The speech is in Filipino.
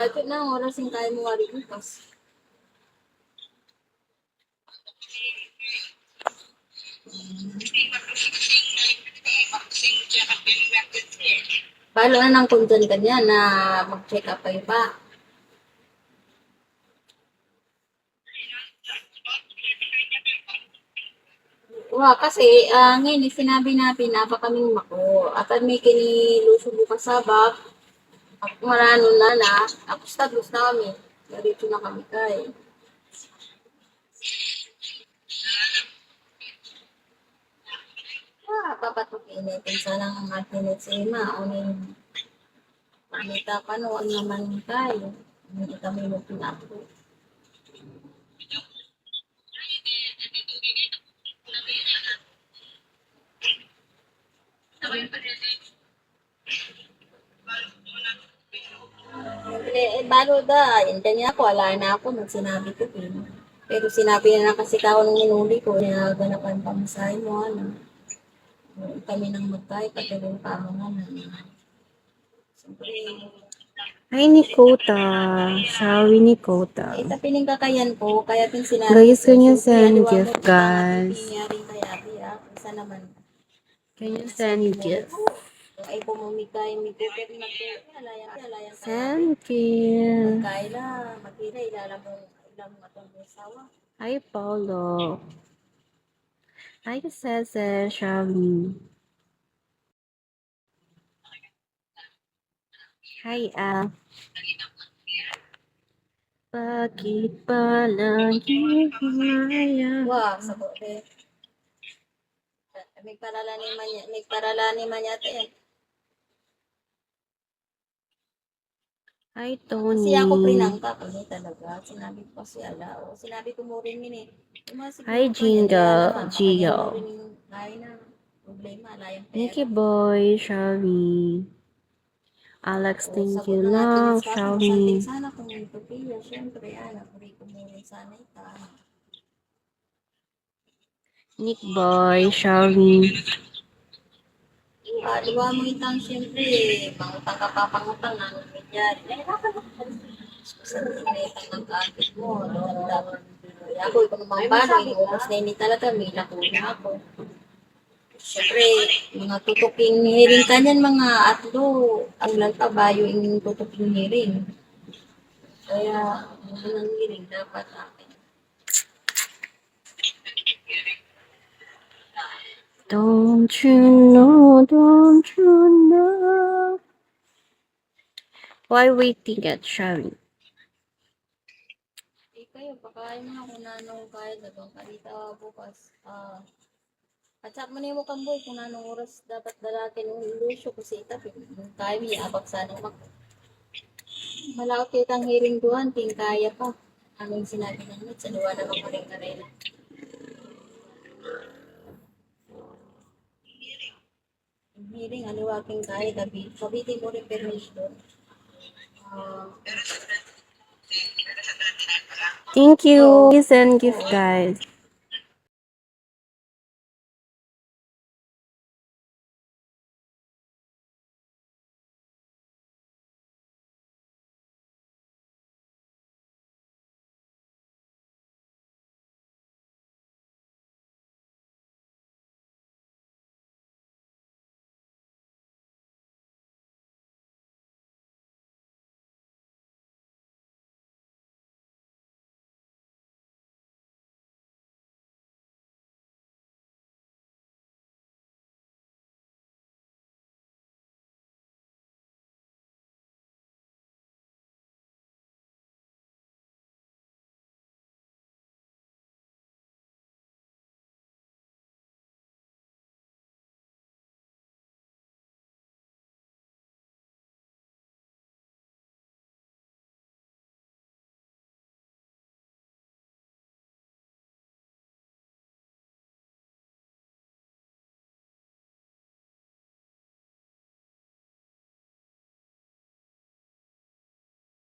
Bakit na oras yung kaya mo wari bukas? Palo na ng kundon ka niya na mag-check up kayo pa. Kasi ngayon sinabi natin na pa kaming mako. At may kiniluso bukas sabak. At marano na. Ako stagos na kami. Narito na kami kay. Papatukin natin sana ang atin at si Ima. Unin, panita pa no, ang naman tayo. Hindi kami mo pinako. Balo da, hindi niya ako, wala na ako, nung sinabi ko din. Pero sinabi na lang kasi ako nung inuli ko, na ganapan pa masay mo, ano. Kami nang magkay, patuloy pa ako nga na. Siyempre, Hi, Nikota. Shawi Nikota. tapiling kakayan ko, kaya tin sinabi Guys, can you siyempre, send aliwa gift, mo, guys? nangyari kaya, tiya, isa naman. Can you send gift? Ay, pumumigay, may kukit na ko, alayan kaya. Thank you. Magkaila, magkira, ilalang mo atong sawa. Hi, Paulo. Hi, Cesar, Shawi. Hi, Bakit ba lagi humaya? Sagot eh. May paralani man yata eh. Hi, Kasi Tony. ako prinangka ko ni talaga. Sinabi ko kasi ala. Sinabi ko mo rin yun eh. Hi, Jingle. Gio. Problema, layang pera. Thank you, boy, Shawi. Alex, thank you lang, Shawi. Sana kung may tupiya, syempre, puri ko mo rin sana ita. Nick Boy, Shawi. Diba mo itang syempre, pangutang ka pa, pangutang na, nangyayari. Sa sinetang ng kapit mo, dapat. Ako, ikaw naman paano, inuubos na ini talaga, may lakuna ako. Siyempre, mga tutuking hearing kanyan, mga atlo, ang lang pa bayo yung tutuking hearing. Kaya, mga nang hearing dapat akin. Don't you know? Why waiting at Shawi? Kayo, pakain mo na kung nanong kaya, dabang kalita bukas. At sa mo na yung kamboy kung anong oras dapat dalakin yung ilusyo kasi itapin. Kaya mo iabak sana malaot kayo kang hearing doon, ting kaya pa. Anong sinabi ng sa luwa na mga ring-karela. Hearing, aliwaking kaya, kabitin mo rin permission. Thank you. Please send gift, guys.